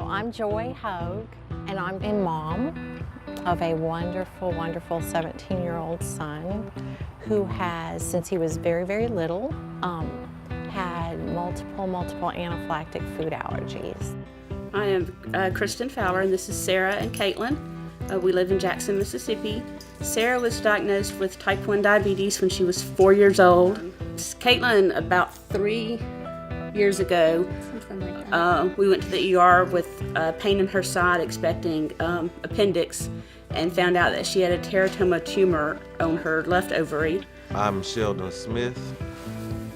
I'm Joy Hogue, and I'm a mom of a wonderful, wonderful 17-year-old son who has, since he was very, very little, had multiple anaphylactic food allergies. I am Kristen Fowler, and this is Sarah and Caitlin. We live in Jackson, Mississippi. Sarah was diagnosed with type 1 diabetes when she was 4 years old. Caitlin, about 3 years ago, we went to the ER with pain in her side, expecting appendix, and found out that she had a teratoma tumor on her left ovary. I'm Sheldon Smith.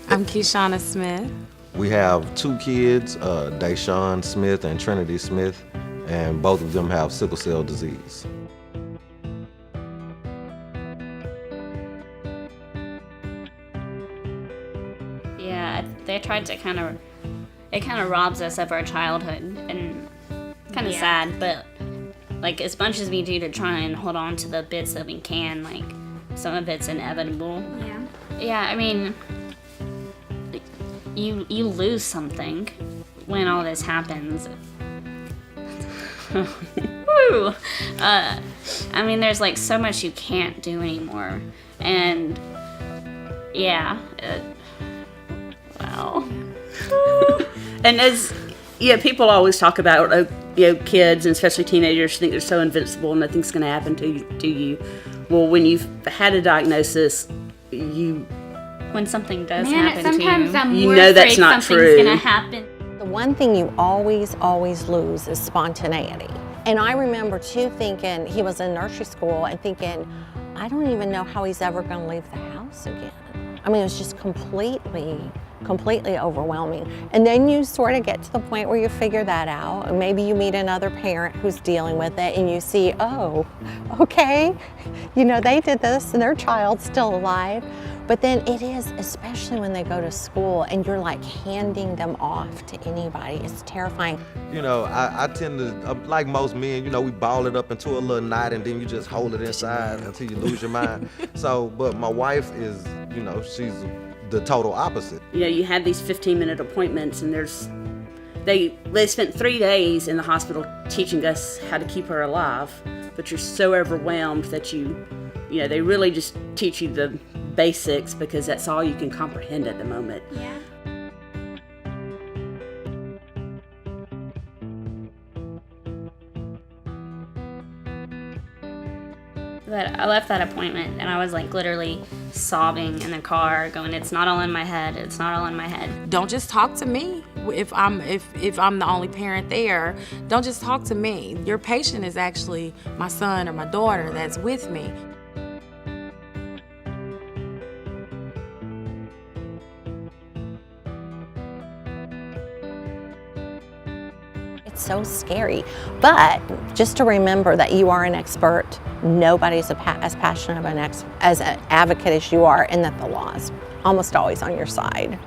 I'm Keishana Smith. We have 2 kids, Deshawn Smith and Trinity Smith, and both of them have sickle cell disease. Yeah, they tried to it kind of robs us of our childhood, and kind of sad, but like as much as we do to try and hold on to the bits that we can, like some of it's inevitable. Yeah, I mean, you lose something when all this happens. Woo! I mean, there's like so much you can't do anymore, and yeah, wow. And people always talk about kids, and especially teenagers, think they're so invincible, nothing's going to happen to you. Well, when you've had a diagnosis, when something does happen sometimes to you, I'm you more know that's afraid not something's true. gonna happen. The one thing you always lose is spontaneity. And I remember too thinking, he was in nursery school and thinking, I don't even know how he's ever going to leave the house again. I mean, it was just completely overwhelming. And then you sort of get to the point where you figure that out, and maybe you meet another parent who's dealing with it, and you see, oh, okay, they did this and their child's still alive. But then it is, especially when they go to school and you're like handing them off to anybody, it's terrifying. I tend to, like most men, we ball it up into a little knot and then you just hold it inside until you lose your mind. But my wife is, she's the total opposite. You have these 15-minute appointments, and they spent 3 days in the hospital teaching us how to keep her alive, but you're so overwhelmed that they really just teach you the basics because that's all you can comprehend at the moment. Yeah. But I left that appointment and I was like literally sobbing in the car, going, "It's not all in my head. It's not all in my head." Don't just talk to me if I'm the only parent there. Don't just talk to me. Your patient is actually my son or my daughter that's with me. It's so scary, but just to remember that you are an expert. Nobody's as passionate of as an advocate as you are, and that the law is almost always on your side.